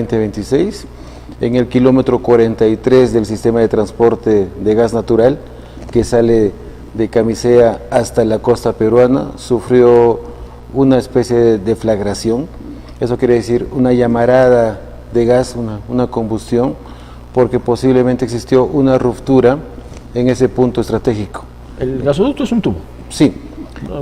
2026, en el kilómetro 43 del sistema de transporte de gas natural que sale de Camisea hasta la costa peruana, sufrió una especie de deflagración. Eso quiere decir una llamarada de gas, una combustión, porque posiblemente existió una ruptura en ese punto estratégico. El gasoducto es un tubo. Sí.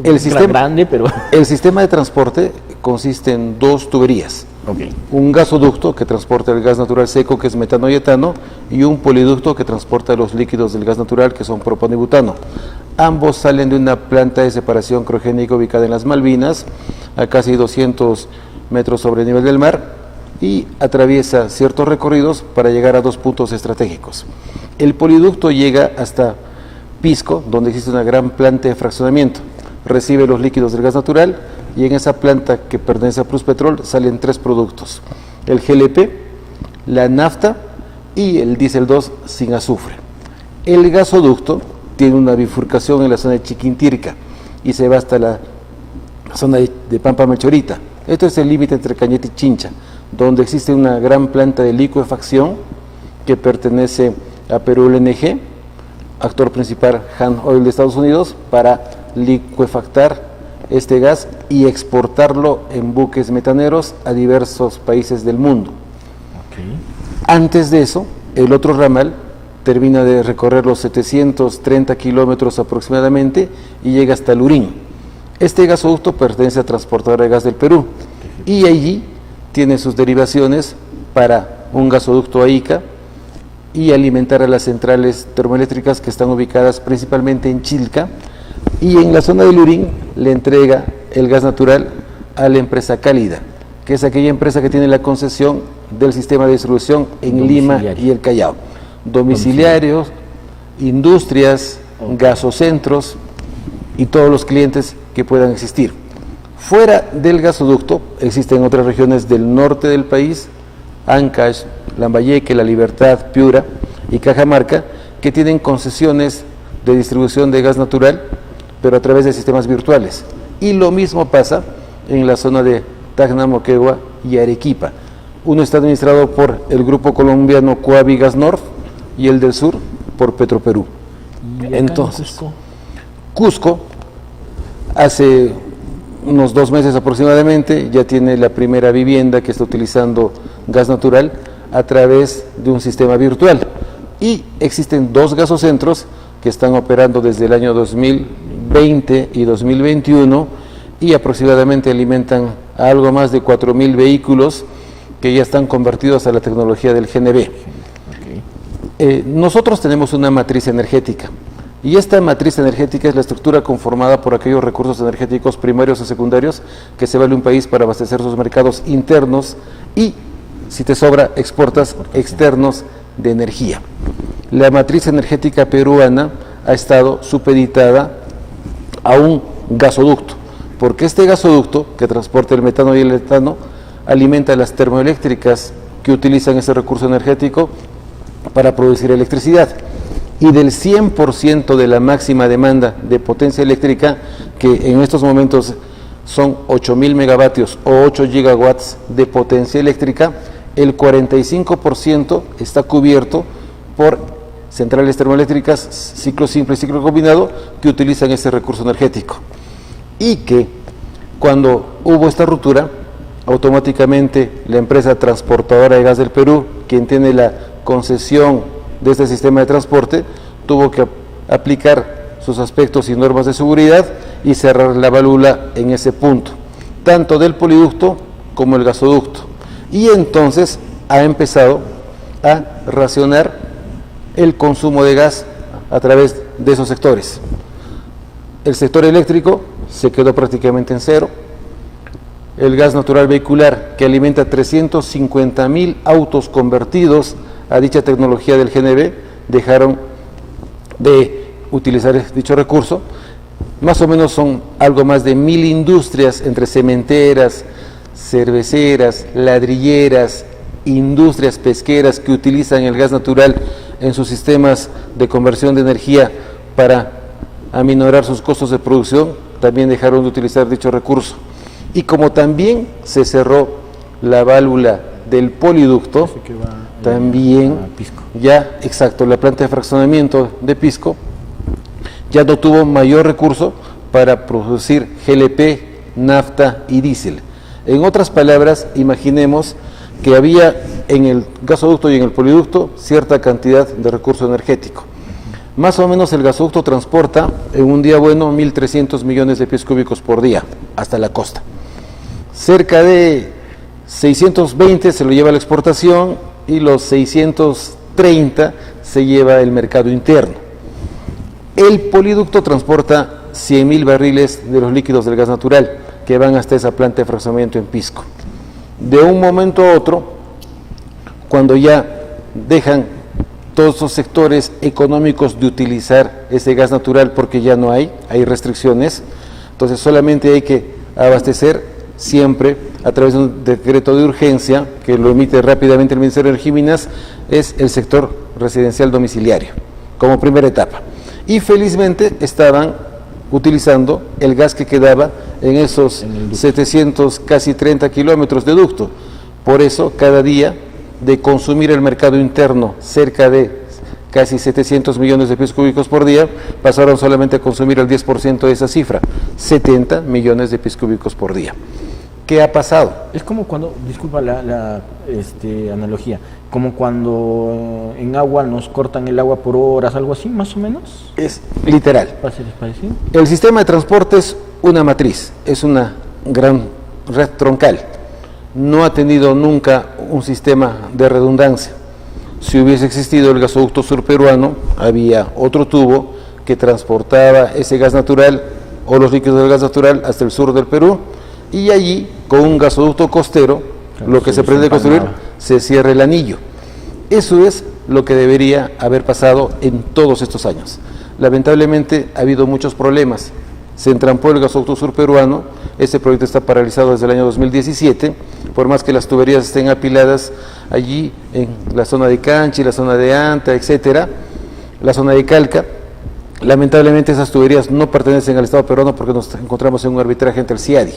El sistema grande, pero... El sistema de transporte consiste en dos tuberías. Okay. Un gasoducto que transporta el gas natural seco, que es metano y etano, y un poliducto que transporta los líquidos del gas natural, que son propano y butano. Ambos salen de una planta de separación criogénica ubicada en las Malvinas, a casi 200 metros sobre el nivel del mar, y atraviesa ciertos recorridos para llegar a dos puntos estratégicos. El poliducto llega hasta Pisco, donde existe una gran planta de fraccionamiento. Recibe los líquidos del gas natural y en esa planta que pertenece a Pluspetrol salen tres productos: el GLP, la nafta y el diésel 2 sin azufre. El gasoducto tiene una bifurcación en la zona de Chiquintirca y se va hasta la zona de Pampa Melchorita. Esto es el límite entre Cañete y Chincha, donde existe una gran planta de licuefacción que pertenece a Perú LNG, actor principal Han Oil de Estados Unidos, para licuefactar este gas y exportarlo en buques metaneros a diversos países del mundo. Okay. Antes de eso, el otro ramal termina de recorrer los 730 kilómetros aproximadamente y llega hasta Lurín. Este gasoducto pertenece a Transportadora de Gas del Perú y allí tiene sus derivaciones para un gasoducto a Ica y alimentar a las centrales termoeléctricas que están ubicadas principalmente en Chilca, y en la zona de Lurín le entrega el gas natural a la empresa Cálida, que es aquella empresa que tiene la concesión del sistema de distribución en Lima y el Callao. Domiciliarios, industrias, gasocentros y todos los clientes que puedan existir. Fuera del gasoducto existen otras regiones del norte del país, Ancash, Lambayeque, La Libertad, Piura y Cajamarca, que tienen concesiones de distribución de gas natural, pero a través de sistemas virtuales. Y lo mismo pasa en la zona de Tacna, Moquegua y Arequipa. Uno está administrado por el grupo colombiano Coavi Gas North y el del sur por Petroperú. Entonces, Cusco, hace unos 2 meses aproximadamente, ya tiene la primera vivienda que está utilizando gas natural a través de un sistema virtual. Y existen 2 gasocentros que están operando desde el año 2020 y 2021 y aproximadamente alimentan a algo más de 4.000 vehículos que ya están convertidos a la tecnología del GNV. Nosotros tenemos una matriz energética y esta matriz energética es la estructura conformada por aquellos recursos energéticos primarios y secundarios que se vale un país para abastecer sus mercados internos y, si te sobra, exportas externos de energía. La matriz energética peruana ha estado supeditada a un gasoducto, porque este gasoducto que transporta el metano y el etano alimenta las termoeléctricas que utilizan ese recurso energético para producir electricidad. Y del 100% de la máxima demanda de potencia eléctrica, que en estos momentos son 8.000 megavatios o 8 gigawatts de potencia eléctrica, el 45% está cubierto por centrales termoeléctricas, ciclo simple y ciclo combinado, que utilizan ese recurso energético. Y que cuando hubo esta ruptura, automáticamente la empresa Transportadora de Gas del Perú, quien tiene la concesión de este sistema de transporte, tuvo que aplicar sus aspectos y normas de seguridad y cerrar la válvula en ese punto, tanto del poliducto como el gasoducto. Y entonces ha empezado a racionar el consumo de gas a través de esos sectores. El sector eléctrico se quedó prácticamente en cero. El gas natural vehicular, que alimenta 350.000 autos convertidos a dicha tecnología del GNV, dejaron de utilizar dicho recurso. Más o menos son algo más de 1.000 industrias, entre cementeras, cerveceras, ladrilleras, industrias pesqueras, que utilizan el gas natural en sus sistemas de conversión de energía para aminorar sus costos de producción, también dejaron de utilizar dicho recurso. Y como también se cerró la válvula del poliducto, Ese que va, también a Pisco. ya, exacto, la planta de fraccionamiento de Pisco ya no tuvo mayor recurso para producir GLP, nafta y diésel. En otras palabras, imaginemos que había en el gasoducto y en el poliducto cierta cantidad de recurso energético. Más o menos el gasoducto transporta en un día bueno 1.300 millones de pies cúbicos por día hasta la costa. Cerca de 620 se lo lleva a la exportación y los 630 se lleva el mercado interno. El poliducto transporta 100.000 barriles de los líquidos del gas natural que van hasta esa planta de fraccionamiento en Pisco. De un momento a otro, cuando ya dejan todos esos sectores económicos de utilizar ese gas natural porque ya no hay restricciones, entonces solamente hay que abastecer siempre a través de un decreto de urgencia que lo emite rápidamente el Ministerio de Energía y Minas, es el sector residencial domiciliario, como primera etapa. Y felizmente estaban utilizando el gas que quedaba en esos 700, casi 30 kilómetros de ducto. Por eso, cada día de consumir el mercado interno cerca de casi 700 millones de pies cúbicos por día, pasaron solamente a consumir el 10% de esa cifra, 70 millones de pies cúbicos por día. ¿Qué ha pasado? Es como cuando, disculpa la analogía, como cuando en agua nos cortan el agua por horas, algo así, más o menos. Es literal. ¿Va a ser parecido? El sistema de transporte es una matriz, es una gran red troncal. No ha tenido nunca un sistema de redundancia. Si hubiese existido el gasoducto surperuano, había otro tubo que transportaba ese gas natural o los líquidos del gas natural hasta el sur del Perú, y allí, con un gasoducto costero, lo que se pretende construir, se cierra el anillo. Eso es lo que debería haber pasado en todos estos años. Lamentablemente ha habido muchos problemas. Se entrampó el gasoducto surperuano, ese proyecto está paralizado desde el año 2017, por más que las tuberías estén apiladas allí en la zona de Canchi, la zona de Anta, etcétera, la zona de Calca. Lamentablemente esas tuberías no pertenecen al Estado peruano porque nos encontramos en un arbitraje entre el CIADI.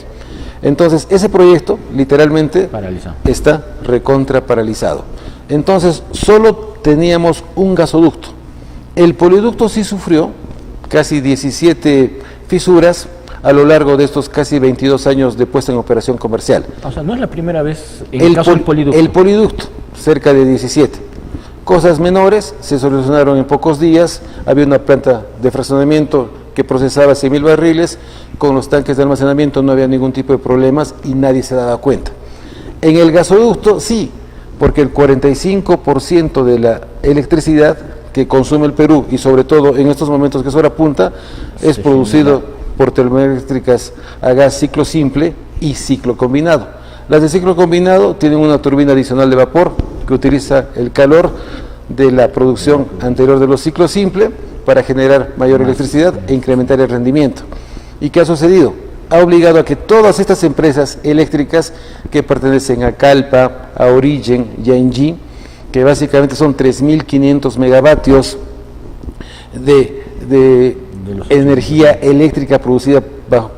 Entonces, ese proyecto literalmente está recontra paralizado. Entonces, solo teníamos un gasoducto. El poliducto sí sufrió casi 17 fisuras a lo largo de estos casi 22 años de puesta en operación comercial. O sea, no es la primera vez en el caso del poliducto. El poliducto, cerca de 17. Cosas menores se solucionaron en pocos días. Había una planta de fraccionamiento que procesaba 100.000 barriles, con los tanques de almacenamiento no había ningún tipo de problemas y nadie se daba cuenta. En el gasoducto sí, porque el 45% de la electricidad que consume el Perú, y sobre todo en estos momentos que es hora punta, es producido por termoeléctricas a gas ciclo simple y ciclo combinado. Las de ciclo combinado tienen una turbina adicional de vapor que utiliza el calor de la producción anterior de los ciclos simples para generar mayor electricidad e incrementar el rendimiento. ¿Y qué ha sucedido? Ha obligado a que todas estas empresas eléctricas que pertenecen a Calpa, a Origen y a Engie, que básicamente son 3.500 megavatios de energía eléctrica producida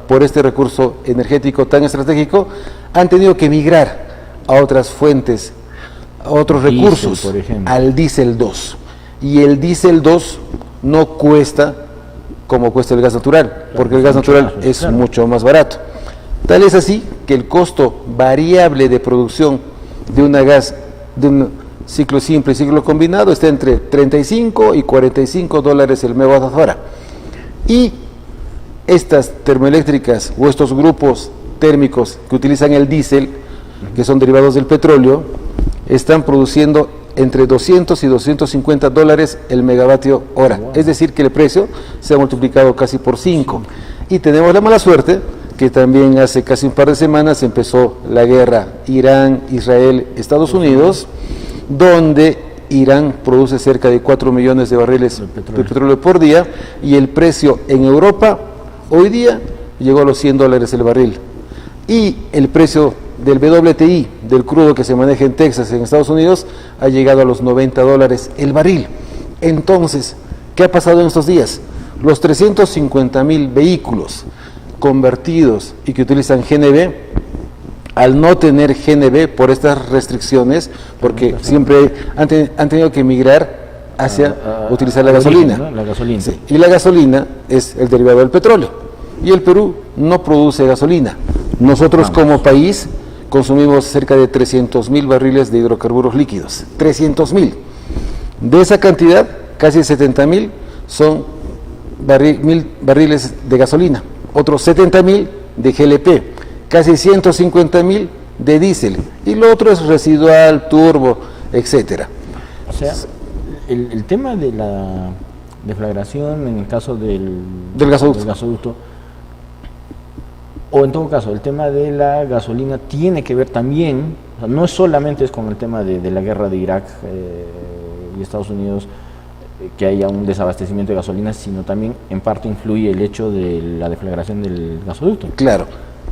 por este recurso energético tan estratégico, han tenido que migrar a otras fuentes, a otros recursos, al diésel 2. Y el diésel 2 no cuesta como cuesta el gas natural, porque el gas natural es mucho más barato. Tal es así que el costo variable de producción de una gas, de un ciclo simple y ciclo combinado, está entre 35 y 45 dólares el megawatt hora. Y estas termoeléctricas o estos grupos térmicos que utilizan el diésel, que son derivados del petróleo, están produciendo entre 200 y 250 dólares el megavatio hora. Wow. Es decir, que el precio se ha multiplicado casi por 5. Y tenemos la mala suerte que también hace casi un par de semanas empezó la guerra Irán, Israel, Estados Unidos, donde Irán produce cerca de 4 millones de barriles de petróleo por día, y el precio en Europa hoy día llegó a los 100 dólares el barril. Y el precio del WTI, del crudo que se maneja en Texas, en Estados Unidos, ha llegado a los 90 dólares el barril. Entonces, ¿qué ha pasado en estos días? Los 350.000 vehículos convertidos y que utilizan GNV al no tener GNB por estas restricciones, porque siempre han tenido que migrar hacia utilizar la gasolina. Origen, ¿no? La gasolina. Sí, y la gasolina es el derivado del petróleo. Y el Perú no produce gasolina. Nosotros como país consumimos cerca de 300.000 barriles de hidrocarburos líquidos. 300.000. De esa cantidad, casi 70.000 son barriles de gasolina, otros 70.000 de GLP, casi 150.000 de diésel, y lo otro es residual, turbo, etcétera. O sea, el tema de la deflagración en el caso del gasoducto, o en todo caso, el tema de la gasolina tiene que ver también, o sea, no solamente es con el tema de la guerra de Irak y Estados Unidos, que haya un desabastecimiento de gasolina, sino también en parte influye el hecho de la deflagración del gasoducto. Claro.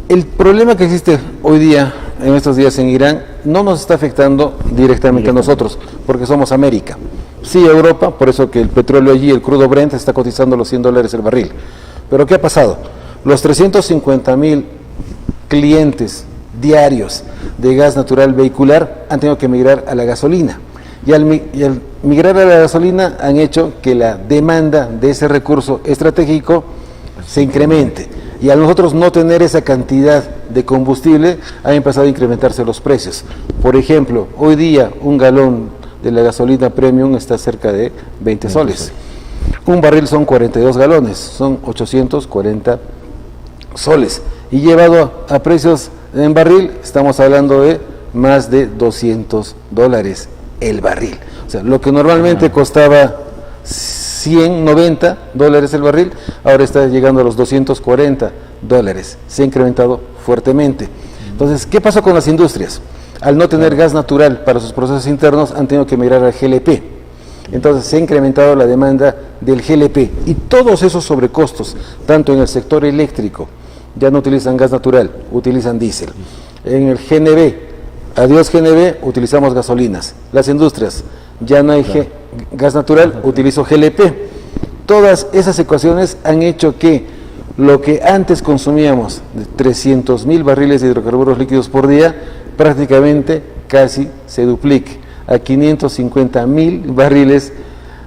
El problema que existe hoy día, en estos días en Irán, no nos está afectando directamente a nosotros, porque somos América. Sí, Europa, por eso que el petróleo allí, el crudo Brent, está cotizando los $100 el barril. Pero ¿qué ha pasado? Los 350.000 clientes diarios de gas natural vehicular han tenido que migrar a la gasolina. Y al migrar a la gasolina han hecho que la demanda de ese recurso estratégico se incremente. Y al nosotros no tener esa cantidad de combustible, han empezado a incrementarse los precios. Por ejemplo, hoy día un galón de la gasolina premium está cerca de 20 soles. Un barril son 42 galones, son 840 soles. Y llevado a precios en barril, estamos hablando de más de $200 el barril. O sea, lo que normalmente costaba $190 el barril, ahora está llegando a los $240. Se ha incrementado fuertemente. Entonces, ¿qué pasó con las industrias? Al no tener gas natural para sus procesos internos, han tenido que migrar al GLP. Entonces, se ha incrementado la demanda del GLP. Y todos esos sobrecostos, tanto en el sector eléctrico, ya no utilizan gas natural, utilizan diésel. En el GNB, adiós GNB, utilizamos gasolinas. Las industrias, ya no hay gas natural, utilizo GLP. Todas esas ecuaciones han hecho que lo que antes consumíamos de 300.000 barriles de hidrocarburos líquidos por día, prácticamente casi se duplique a 550.000 barriles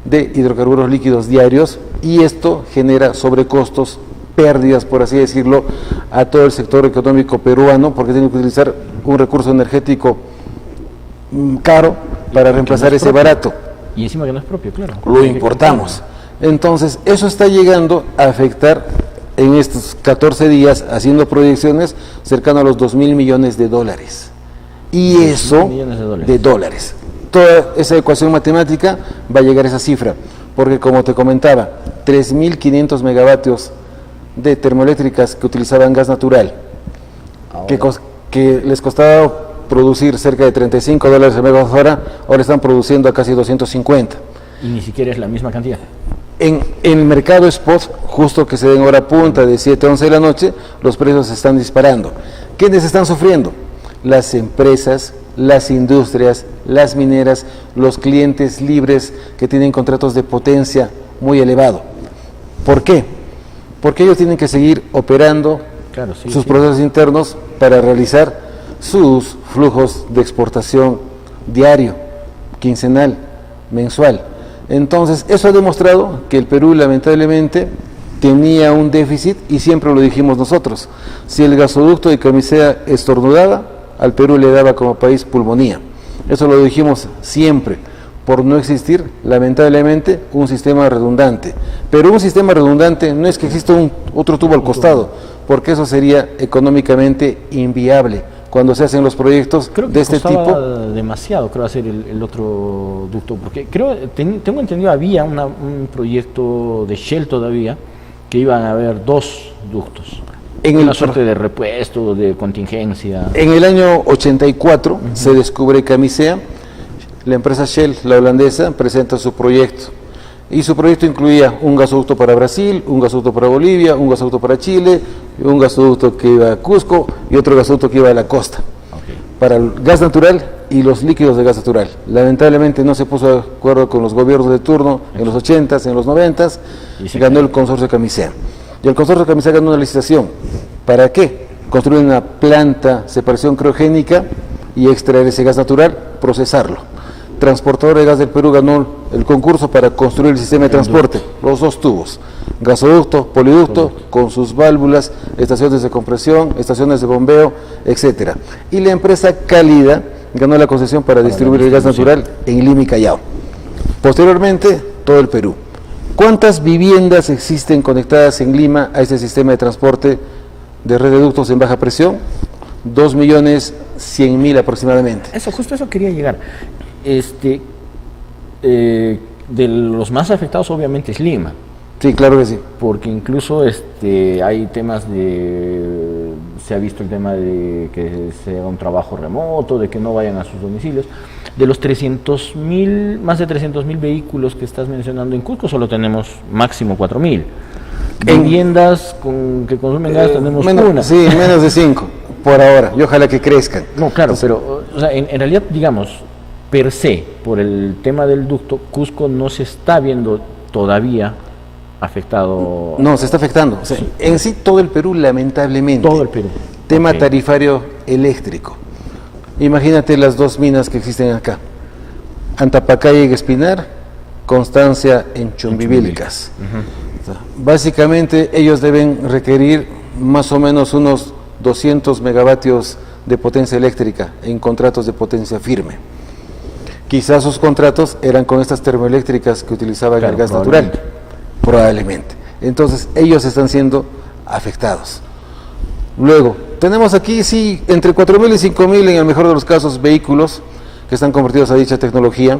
de hidrocarburos líquidos diarios, y esto genera sobrecostos, pérdidas, por así decirlo, a todo el sector económico peruano, porque tiene que utilizar un recurso energético caro para reemplazar ese barato. Y encima que no es propio, claro. Lo importamos. Entonces, eso está llegando a afectar en estos 14 días, haciendo proyecciones, cercano a los $2.000 millones. Y eso, de dólares. Toda esa ecuación matemática va a llegar a esa cifra, porque como te comentaba, 3.500 megavatios de termoeléctricas que utilizaban gas natural, que les costaba producir cerca de $35 el megawatt hora, ahora están produciendo a casi 250. Y ni siquiera es la misma cantidad. En el mercado spot, justo que se den hora punta de 7 a 11 de la noche, los precios se están disparando. ¿Quiénes están sufriendo? Las empresas, las industrias, las mineras, los clientes libres que tienen contratos de potencia muy elevado. ¿Por qué? Porque ellos tienen que seguir operando sus procesos internos para realizar sus flujos de exportación diario, quincenal, mensual. Entonces, eso ha demostrado que el Perú, lamentablemente, tenía un déficit, y siempre lo dijimos nosotros. Si el gasoducto de Camisea estornudaba, al Perú le daba como país pulmonía. Eso lo dijimos siempre, por no existir, lamentablemente, un sistema redundante. Pero un sistema redundante no es que exista otro tubo al costado, porque eso sería económicamente inviable cuando se hacen los proyectos de este tipo. Demasiado, creo, hacer el otro ducto, porque tengo entendido, había un proyecto de Shell todavía, que iban a haber 2 ductos. Una suerte de repuesto, de contingencia. En el año 84 se descubre Camisea, la empresa Shell, la holandesa, presenta su proyecto. Y su proyecto incluía un gasoducto para Brasil, un gasoducto para Bolivia, un gasoducto para Chile, un gasoducto que iba a Cusco y otro gasoducto que iba a la costa, para el gas natural y los líquidos de gas natural. Lamentablemente no se puso de acuerdo con los gobiernos de turno en los 80s, en los 90s, y ganó el consorcio Camisea. Y el consorcio Camisea ganó una licitación. ¿Para qué? construir una planta separación criogénica y extraer ese gas natural, procesarlo. Transportadora de Gas del Perú ganó el concurso para construir el sistema de transporte, los dos tubos, gasoducto, poliducto, con sus válvulas, estaciones de compresión, estaciones de bombeo, etcétera. Y la empresa Cálida ganó la concesión para distribuir el gas natural en Lima y Callao. Posteriormente, todo el Perú. ¿Cuántas viviendas existen conectadas en Lima a este sistema de transporte de red de ductos en baja presión? 2.100.000 aproximadamente. Justo eso quería llegar. De los más afectados obviamente es Lima. Sí, claro que sí. Porque incluso hay temas se ha visto el tema de que se haga un trabajo remoto, de que no vayan a sus domicilios. De los 300.000, más de 300.000 vehículos que estás mencionando en Cusco, solo tenemos máximo 4.000. Viviendas que consumen gas tenemos una. Sí, menos de 5 por ahora, y ojalá que crezcan. No, claro, pero o sea, en realidad, digamos, per se, por el tema del ducto, Cusco no se está viendo todavía afectado. No, se está afectando. O sea, sí. En sí todo el Perú, lamentablemente. Todo el Perú. Tema tarifario eléctrico. Imagínate las dos minas que existen acá. Antapacaya en Espinar, Constancia en Chumbivilcas. O sea, básicamente ellos deben requerir más o menos unos 200 megavatios de potencia eléctrica en contratos de potencia firme. Quizás sus contratos eran con estas termoeléctricas que utilizaban el gas natural, probablemente. Entonces, ellos están siendo afectados. Luego, tenemos aquí, sí, entre 4.000 y 5.000, en el mejor de los casos, vehículos que están convertidos a dicha tecnología.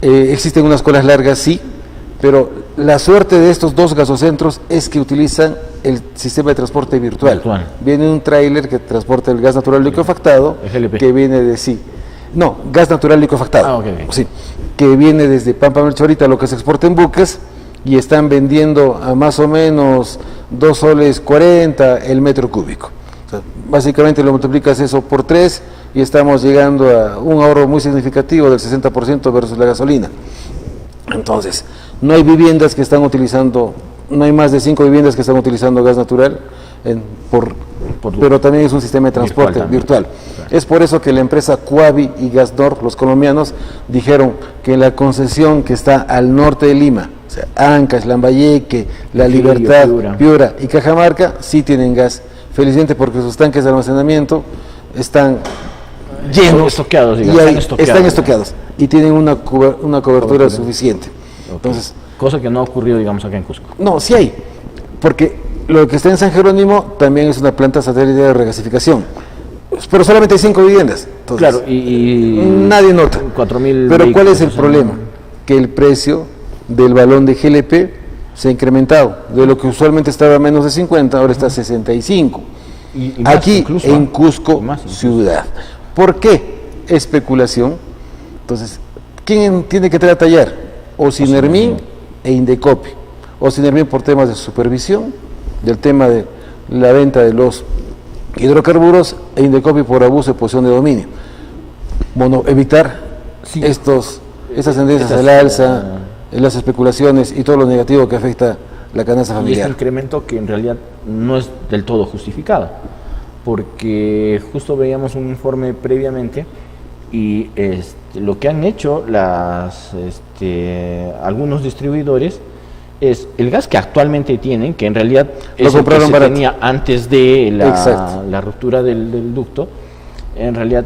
Existen unas colas largas, sí, pero la suerte de estos dos gasocentros es que utilizan el sistema de transporte virtual. Viene un tráiler que transporta el gas natural liquefactado, que viene de sí. No, gas natural liquefactado, sí, que viene desde Pampa Melchorita, lo que se exporta en buques, y están vendiendo a más o menos 2 soles 40 el metro cúbico. O sea, básicamente lo multiplicas eso por 3 y estamos llegando a un ahorro muy significativo del 60% versus la gasolina. Entonces, no hay viviendas que están utilizando, no hay más de 5 viviendas que están utilizando gas natural, pero también es un sistema de transporte virtual. Es por eso que la empresa Cuavi y Gasnor, los colombianos, dijeron que la concesión que está al norte de Lima, o sea, Ancash, Lambayeque, La Libertad, Piura y Cajamarca, sí tienen gas. Felizmente porque sus tanques de almacenamiento están llenos, están estoqueados y tienen una cobertura suficiente. Entonces, cosa que no ha ocurrido, digamos, acá en Cusco. No, sí hay, porque lo que está en San Jerónimo también es una planta satélite de regasificación, pero solamente hay 5 viviendas. Entonces, claro, y nadie nota. 4.000. Pero ¿cuál es el problema? Que el precio del balón de GLP se ha incrementado, de lo que usualmente estaba a menos de 50, ahora está a 65. Y aquí incluso, en Cusco, ciudad. ¿Por qué? Especulación. Entonces, ¿quién tiene que tratar? O Sinermin e Indecopi. O Sinermin por temas de supervisión, del tema de la venta de los hidrocarburos, e Indecopi por abuso de posición de dominio. Bueno, evitar estas tendencias al alza, las especulaciones y todo lo negativo que afecta la canasta familiar. Y este incremento que en realidad no es del todo justificado, porque justo veíamos un informe previamente y lo que han hecho algunos distribuidores es el gas que actualmente tienen, que en realidad es el que se tenía antes de la ruptura del ducto, en realidad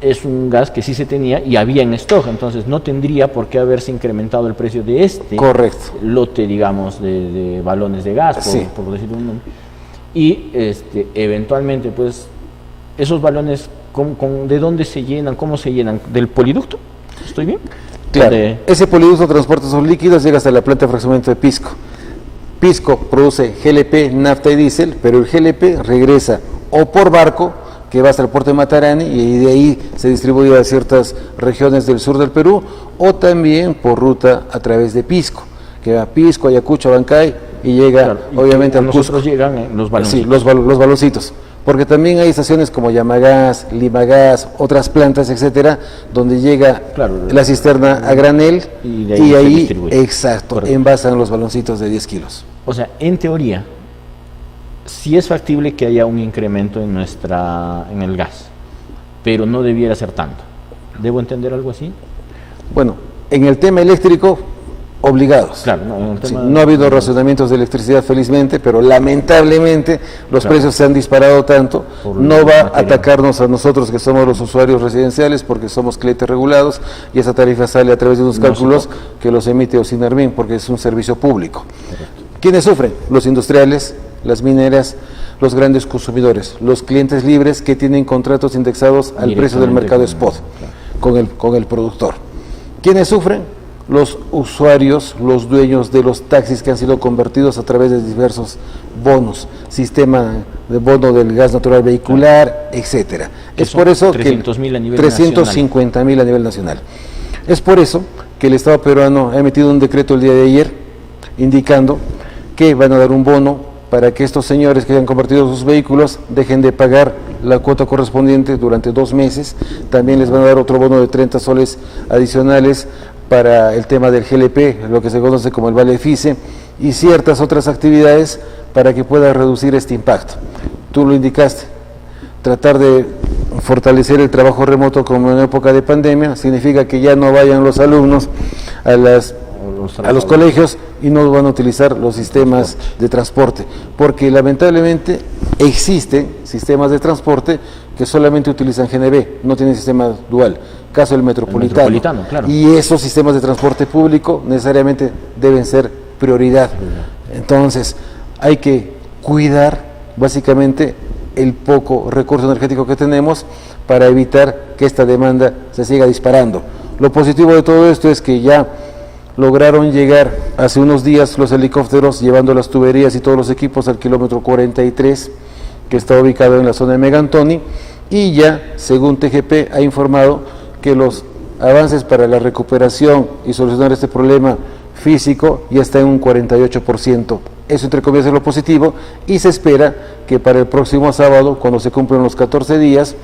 es un gas que sí se tenía y había en stock, entonces no tendría por qué haberse incrementado el precio de lote, digamos, de balones de gas, por decirlo un nombre. Y eventualmente, pues, esos balones, ¿de dónde se llenan? ¿Cómo se llenan? ¿Del poliducto? ¿Estoy bien? Claro, ese poliducto transporta esos líquidos, llega hasta la planta de fraccionamiento de Pisco. Pisco produce GLP, nafta y diésel, pero el GLP regresa o por barco, que va hasta el puerto de Matarani, y de ahí se distribuye a ciertas regiones del sur del Perú, o también por ruta a través de Pisco, que va a Pisco, Ayacucho, Abancay, y llega obviamente a nosotros llegan los baloncitos. Sí, los baloncitos, porque también hay estaciones como Yamagas, Limagas, otras plantas, etcétera, donde llega la cisterna a granel y ahí envasan los baloncitos de 10 kilos. O sea, en teoría, sí es factible que haya un incremento en el gas, pero no debiera ser tanto. ¿Debo entender algo así? Bueno, en el tema eléctrico, obligados. Claro, no, en el tema No ha habido racionamientos de electricidad, felizmente, pero lamentablemente los Claro. precios se han disparado tanto. Por No el va a material. atacarnos a nosotros que somos los usuarios residenciales porque somos clientes regulados y esa tarifa sale a través de unos No se cálculos toca. que los emite Ocinarmin porque es un servicio público. ¿Quiénes sufren? Los industriales, las mineras, los grandes consumidores, los clientes libres que tienen contratos indexados al precio del Directamente mercado con- spot, claro. con el productor. ¿Quiénes sufren? Los usuarios, los dueños de los taxis que han sido convertidos a través de diversos bonos, sistema de bono del gas natural vehicular, etcétera. Que Es son por eso 300.000 a nivel 350.000 a nivel nacional. Es por eso que el Estado peruano ha emitido un decreto el día de ayer indicando que van a dar un bono para que estos señores que hayan convertido sus vehículos dejen de pagar la cuota correspondiente durante 2 meses. También les van a dar otro bono de 30 soles adicionales para el tema del GLP, lo que se conoce como el Vale FICE, y ciertas otras actividades para que pueda reducir este impacto. Tú lo indicaste, tratar de fortalecer el trabajo remoto como en época de pandemia significa que ya no vayan los alumnos a los colegios y no van a utilizar los sistemas de transporte, porque lamentablemente existen sistemas de transporte que solamente utilizan GNB, no tienen sistema dual, caso del metropolitano, Claro. y esos sistemas de transporte público necesariamente deben ser prioridad. Entonces hay que cuidar básicamente el poco recurso energético que tenemos para evitar que esta demanda se siga disparando. Lo positivo de todo esto es que ya lograron llegar hace unos días los helicópteros llevando las tuberías y todos los equipos al kilómetro 43, que está ubicado en la zona de Megantoni, y ya, según TGP, ha informado que los avances para la recuperación y solucionar este problema físico ya está en un 48%. Eso, entre comillas, es lo positivo, y se espera que para el próximo sábado, cuando se cumplan los 14 días,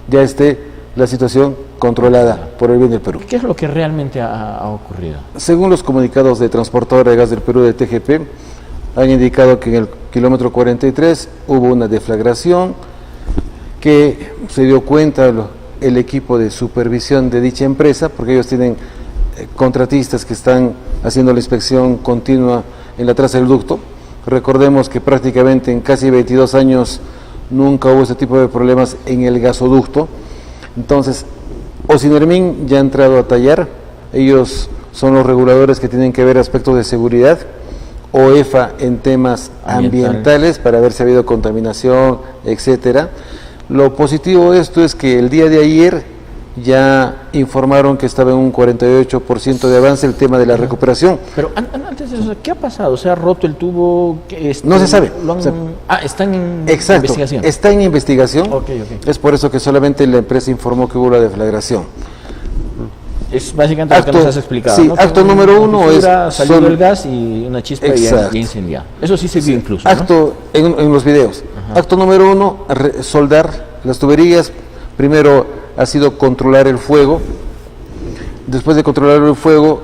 ya esté la situación controlada por el bien del Perú. ¿Qué es lo que realmente ha ocurrido? Según los comunicados de Transportadora de Gas del Perú de TGP, han indicado que en el kilómetro 43 hubo una deflagración, que se dio cuenta el equipo de supervisión de dicha empresa, porque ellos tienen contratistas que están haciendo la inspección continua en la traza del ducto. Recordemos que prácticamente en casi 22 años nunca hubo ese tipo de problemas en el gasoducto. Entonces, Ocinarmin ya ha entrado a tallar, ellos son los reguladores que tienen que ver aspectos de seguridad, OEFA en temas ambientales para ver si ha habido contaminación, etcétera. Lo positivo de esto es que el día de ayer ya informaron que estaba en un 48% de avance el tema de la recuperación. Pero antes de eso, ¿qué ha pasado? ¿Se ha roto el tubo? No se sabe. Están en Exacto, investigación. está en investigación. Ok. Es por eso que solamente la empresa informó que hubo la deflagración. Es básicamente lo que nos has explicado. Sí, ¿no? acto número uno es... Salió el gas y una chispa y incendiado. Eso sí se vio incluso, ¿no? Acto, en los videos. Ajá. Acto número uno, soldar las tuberías. Primero ha sido controlar el fuego. Después de controlar el fuego,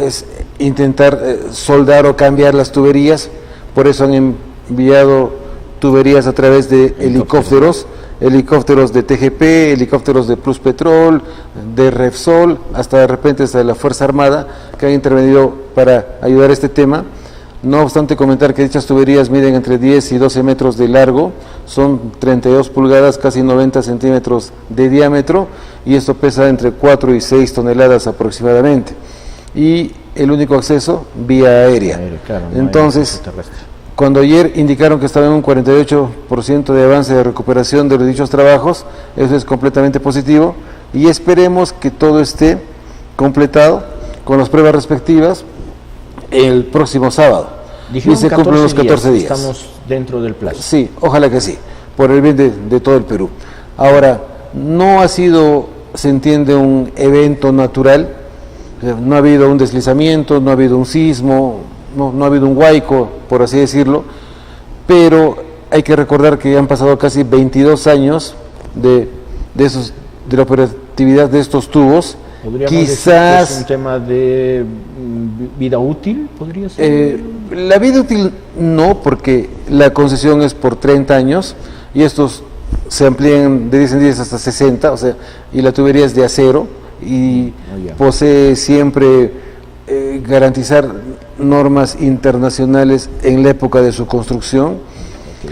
es intentar soldar o cambiar las tuberías. Por eso han enviado tuberías a través de helicópteros de TGP, helicópteros de Plus Petrol, de Repsol, hasta de repente hasta de la Fuerza Armada, que han intervenido para ayudar a este tema. No obstante, comentar que dichas tuberías miden entre 10 y 12 metros de largo, son 32 pulgadas, casi 90 centímetros de diámetro, y esto pesa entre 4 y 6 toneladas aproximadamente. Y el único acceso vía aérea. Claro, no. Entonces, cuando ayer indicaron que estaba en un 48% de avance de recuperación de los dichos trabajos, eso es completamente positivo, y esperemos que todo esté completado con las pruebas respectivas el próximo sábado. Dijeron y se cumplen los 14 días. Estamos dentro del plazo. Sí, ojalá que sí, por el bien de todo el Perú. Ahora, no ha sido, se entiende, un evento natural, no ha habido un deslizamiento, no ha habido un sismo, no ha habido un huaico, por así decirlo, pero hay que recordar que han pasado casi 22 años de la operatividad de estos tubos. ¿Podríamos decir que es un tema de vida útil, podría ser? La vida útil no, porque la concesión es por 30 años y estos se amplían de 10 en 10 hasta 60, o sea, y la tubería es de acero y posee siempre garantizar normas internacionales en la época de su construcción.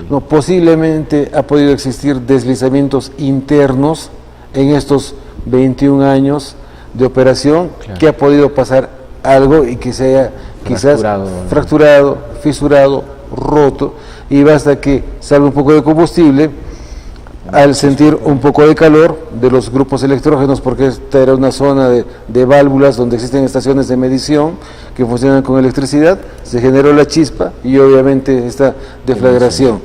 No, posiblemente ha podido existir deslizamientos internos en estos 21 años de operación, que ha podido pasar algo y que se haya quizás fracturado, fisurado, roto, y basta que salga un poco de combustible al sentir un poco de calor de los grupos electrógenos, porque esta era una zona de válvulas donde existen estaciones de medición que funcionan con electricidad, se generó la chispa y obviamente esta deflagración.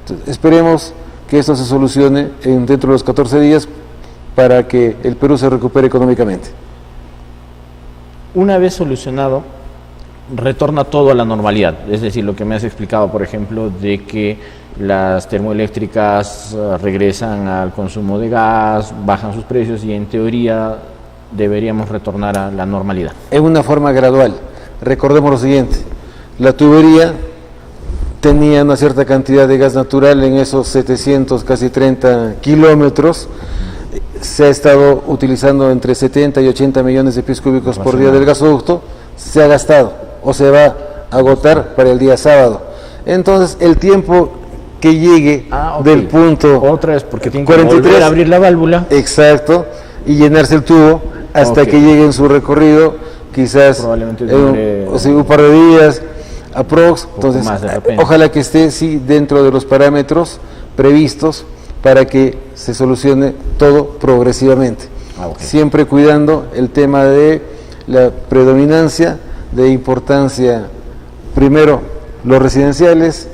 Entonces, esperemos que esto se solucione dentro de los 14 días para que el Perú se recupere económicamente. Una vez solucionado, retorna todo a la normalidad, es decir, lo que me has explicado, por ejemplo, de que las termoeléctricas regresan al consumo de gas, bajan sus precios y en teoría deberíamos retornar a la normalidad. En una forma gradual. Recordemos lo siguiente, la tubería tenía una cierta cantidad de gas natural en esos 700, casi 30 kilómetros. Se ha estado utilizando entre 70 y 80 millones de pies cúbicos por día del gasoducto, se ha gastado o se va a agotar para el día sábado. Entonces, el tiempo que llegue del punto otra vez, porque tiene 43, que volver a abrir la válvula. Exacto, y llenarse el tubo hasta que llegue en su recorrido, quizás probablemente un par de días, aprox. Entonces, ojalá que esté dentro de los parámetros previstos para que se solucione todo progresivamente. Siempre cuidando el tema de la predominancia de importancia, primero los residenciales,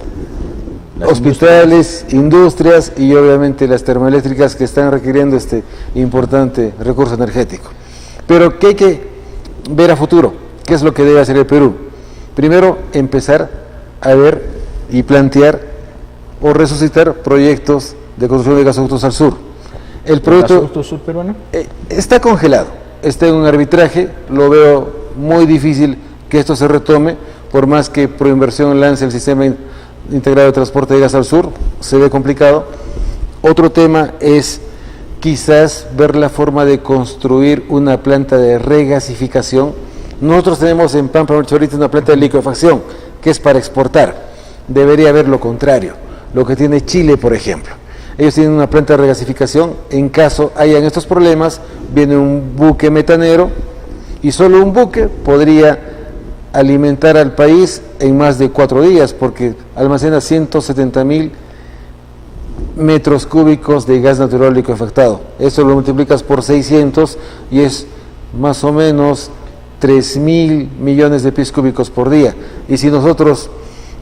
hospitales, industrias y obviamente las termoeléctricas que están requiriendo este importante recurso energético. Pero ¿qué hay que ver a futuro? ¿Qué es lo que debe hacer el Perú? Primero, empezar a ver y plantear o resucitar proyectos de construcción de gasoductos al sur. ¿El gasoducto sur peruano? Está congelado, está en un arbitraje, lo veo muy difícil que esto se retome, por más que Proinversión lance el sistema integrado de transporte de gas al sur, se ve complicado. Otro tema es quizás ver la forma de construir una planta de regasificación. Nosotros tenemos en Pampa ahorita una planta de liquefacción que es para exportar. Debería haber lo contrario, lo que tiene Chile, por ejemplo. Ellos tienen una planta de regasificación, en caso hayan estos problemas, viene un buque metanero y solo un buque podría alimentar al país en más de 4 días, porque almacena 170,000 metros cúbicos de gas natural liquefactado. Eso lo multiplicas por 600 y es más o menos 3,000 millones de pies cúbicos por día. Y si nosotros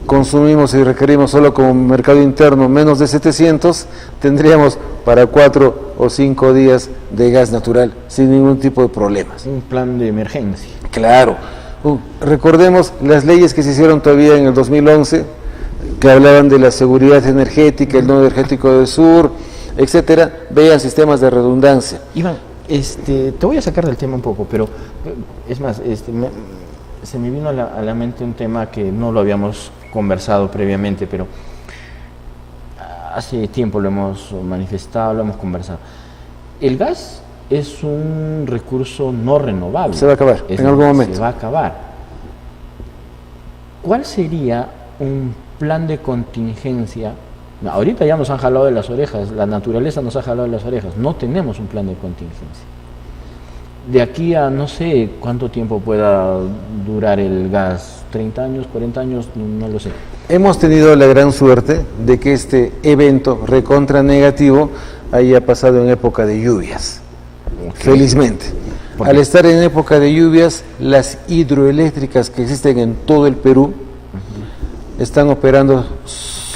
consumimos y requerimos solo como mercado interno menos de 700, tendríamos para 4 o 5 días de gas natural sin ningún tipo de problemas. Un plan de emergencia. Claro. Recordemos las leyes que se hicieron todavía en el 2011, que hablaban de la seguridad energética, el nodo energético del sur, etcétera. Vean sistemas de redundancia. Iván, te voy a sacar del tema un poco, pero es más, se me vino a la mente un tema que no lo habíamos conversado previamente, pero hace tiempo lo hemos manifestado, lo hemos conversado. El gas es un recurso no renovable. Se va a acabar en algún momento. Se va a acabar. ¿Cuál sería un plan de contingencia? Ahorita ya nos han jalado de las orejas, la naturaleza nos ha jalado de las orejas, no tenemos un plan de contingencia. De aquí a no sé cuánto tiempo pueda durar el gas, 30 años, 40 años, no lo sé. Hemos tenido la gran suerte de que este evento recontra negativo haya pasado en época de lluvias. Felizmente. Al estar en época de lluvias, las hidroeléctricas que existen en todo el Perú están operando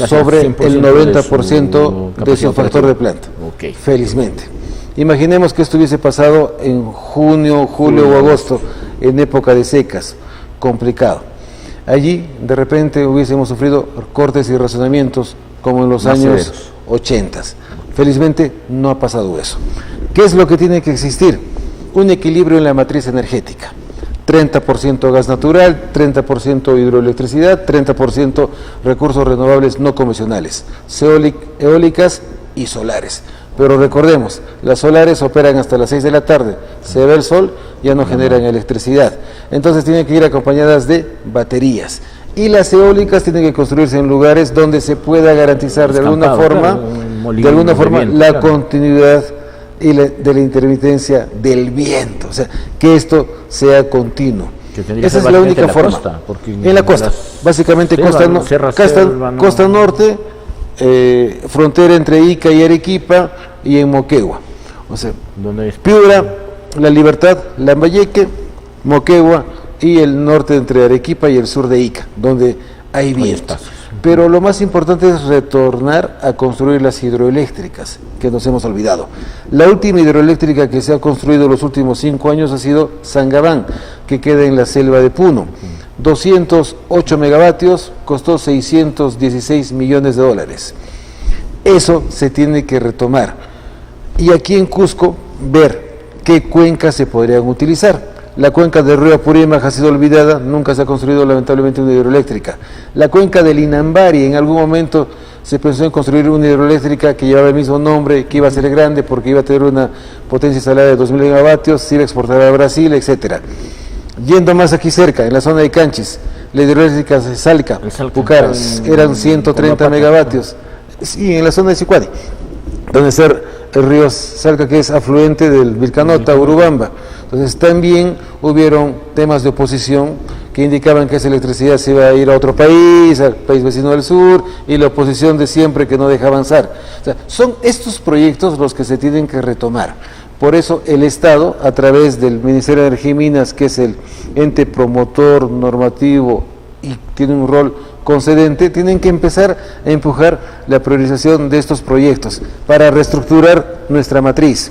sobre el 90% de su factor de planta. Felizmente. Imaginemos que esto hubiese pasado en junio, julio o agosto, en época de secas, complicado. Allí, de repente, hubiésemos sufrido cortes y racionamientos como en los años 80. Felizmente, no ha pasado eso. ¿Qué es lo que tiene que existir? Un equilibrio en la matriz energética. 30% gas natural, 30% hidroelectricidad, 30% recursos renovables no convencionales, eólicas y solares. Pero recordemos, las solares operan hasta las 6 de la tarde, se ve el sol, ya no generan electricidad. Entonces tienen que ir acompañadas de baterías. Y las eólicas tienen que construirse en lugares donde se pueda garantizar de alguna forma la continuidad y de la intermitencia del viento, o sea, que esto sea continuo. Esa es la única forma. En la costa, básicamente costa norte, frontera entre Ica y Arequipa, y en Moquegua. O sea, Piura, La Libertad, Lambayeque, Moquegua y el norte entre Arequipa y el sur de Ica, donde hay viento. Pero lo más importante es retornar a construir las hidroeléctricas, que nos hemos olvidado. La última hidroeléctrica que se ha construido en los últimos 5 años ha sido Sangabán, que queda en la selva de Puno. 208 megavatios, costó 616 millones de dólares. Eso se tiene que retomar. Y aquí en Cusco, ver qué cuencas se podrían utilizar. La cuenca del río Apurímac ha sido olvidada, nunca se ha construido lamentablemente una hidroeléctrica. La cuenca del Inambari, en algún momento se pensó en construir una hidroeléctrica que llevaba el mismo nombre, que iba a ser grande porque iba a tener una potencia instalada de 2.000 megavatios, se iba a exportar a Brasil, etcétera. Yendo más aquí cerca, en la zona de Canchis, la hidroeléctrica de Salca, Pucaras, eran 130 megavatios. Sí, en la zona de Sicuani, donde está el río Salca, que es afluente del Vilcanota, Urubamba. Entonces también hubieron temas de oposición que indicaban que esa electricidad se iba a ir a otro país, al país vecino del sur, y la oposición de siempre que no deja avanzar. O sea, son estos proyectos los que se tienen que retomar. Por eso el Estado, a través del Ministerio de Energía y Minas, que es el ente promotor normativo y tiene un rol concedente, tienen que empezar a empujar la priorización de estos proyectos para reestructurar nuestra matriz.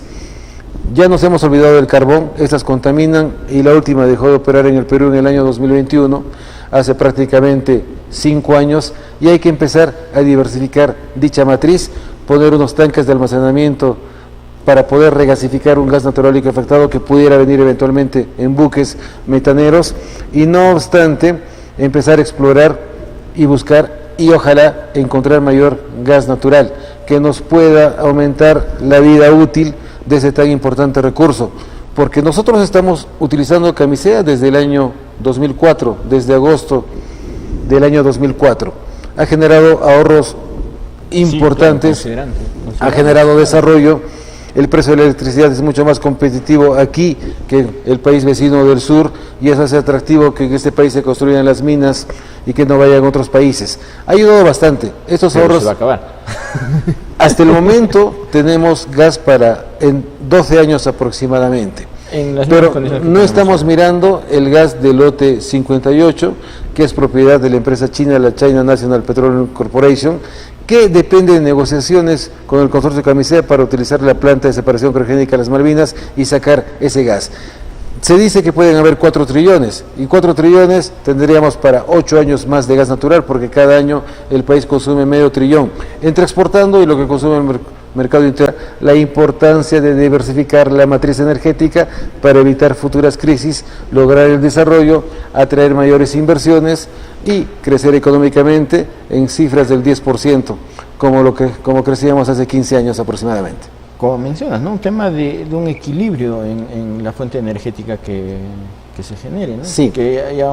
Ya nos hemos olvidado del carbón, estas contaminan, y la última dejó de operar en el Perú en el año 2021, hace prácticamente 5 años, y hay que empezar a diversificar dicha matriz, poner unos tanques de almacenamiento para poder regasificar un gas natural licuefactado que pudiera venir eventualmente en buques metaneros, y no obstante empezar a explorar y buscar y ojalá encontrar mayor gas natural que nos pueda aumentar la vida útil de ese tan importante recurso, porque nosotros estamos utilizando camisea desde el año 2004, desde agosto del año 2004. Ha generado ahorros importantes, sí, claro, ha generado desarrollo. El precio de la electricidad es mucho más competitivo aquí que el país vecino del sur, y eso hace atractivo que en este país se construyan las minas y que no vayan a otros países. Ha ayudado bastante. Estos ahorros, se va a acabar. Hasta el momento tenemos gas para en 12 años aproximadamente. Pero no estamos mirando el gas del lote 58, que es propiedad de la empresa china, la China National Petroleum Corporation, que depende de negociaciones con el consorcio Camisea para utilizar la planta de separación criogénica de las Malvinas y sacar ese gas. Se dice que pueden haber 4 trillones, y 4 trillones tendríamos para 8 años más de gas natural, porque cada año el país consume medio trillón, entre exportando y lo que consume el mercado interno. La importancia de diversificar la matriz energética para evitar futuras crisis, lograr el desarrollo, atraer mayores inversiones y crecer económicamente en cifras del 10%, como crecíamos hace 15 años aproximadamente. Como mencionas, ¿no? Un tema de un equilibrio en la fuente energética que se genere, ¿no? Sí. Que haya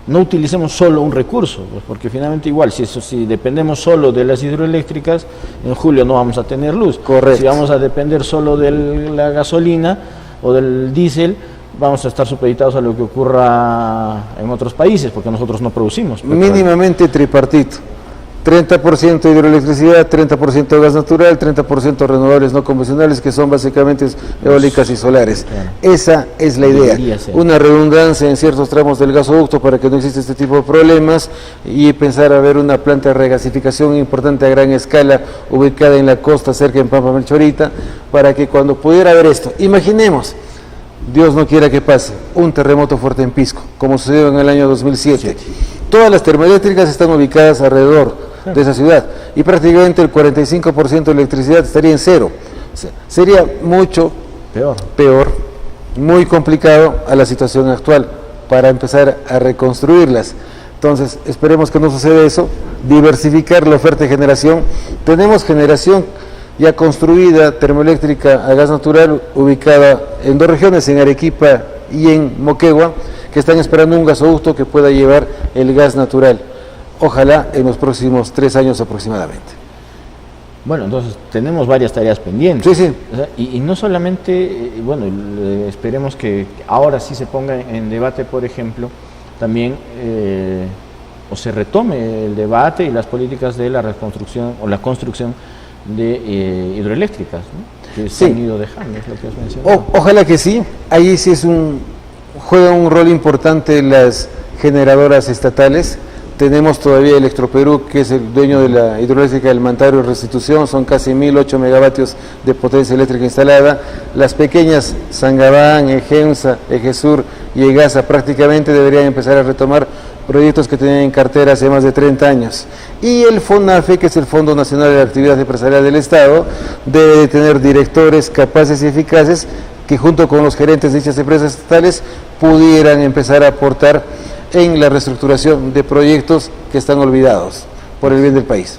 no utilicemos solo un recurso, pues porque finalmente igual, si dependemos solo de las hidroeléctricas, en julio no vamos a tener luz. Correcto. Si vamos a depender solo de la gasolina o del diésel, vamos a estar supeditados a lo que ocurra en otros países, porque nosotros no producimos petróleo. Mínimamente tripartito. 30% hidroelectricidad, 30% gas natural, 30% renovables no convencionales, que son básicamente eólicas y solares. Claro. Esa es la idea. Una redundancia en ciertos tramos del gasoducto para que no exista este tipo de problemas, y pensar a ver una planta de regasificación importante a gran escala ubicada en la costa, cerca en Pampa Melchorita, para que cuando pudiera haber esto, imaginemos, Dios no quiera que pase, un terremoto fuerte en Pisco, como sucedió en el año 2007. Sí. Todas las termoeléctricas están ubicadas alrededor de esa ciudad, y prácticamente el 45% de electricidad estaría en cero. O sea, sería mucho peor muy complicado a la situación actual para empezar a reconstruirlas. Entonces, esperemos que no suceda eso, diversificar la oferta de generación. Tenemos generación ya construida, termoeléctrica a gas natural, ubicada en 2 regiones, en Arequipa y en Moquegua, que están esperando un gasoducto que pueda llevar el gas natural. Ojalá en los próximos 3 años aproximadamente. Bueno, entonces tenemos varias tareas pendientes. Sí, sí. O sea, y no solamente, bueno, esperemos que ahora sí se ponga en debate, por ejemplo, también o se retome el debate y las políticas de la reconstrucción o la construcción de hidroeléctricas, ¿no? Que se han ido dejando, es lo que has mencionado. Ojalá que sí. Ahí sí juega un rol importante las generadoras estatales. Tenemos todavía Electroperú, que es el dueño de la hidroeléctrica del Mantaro y Restitución, son casi 1008 megavatios de potencia eléctrica instalada. Las pequeñas, Sangabán, Egemsa, Egesur y Egasa, prácticamente deberían empezar a retomar proyectos que tenían en cartera hace más de 30 años. Y el FONAFE, que es el Fondo Nacional de la Actividad Empresarial del Estado, debe de tener directores capaces y eficaces que junto con los gerentes de dichas empresas estatales pudieran empezar a aportar en la reestructuración de proyectos que están olvidados por el bien del país.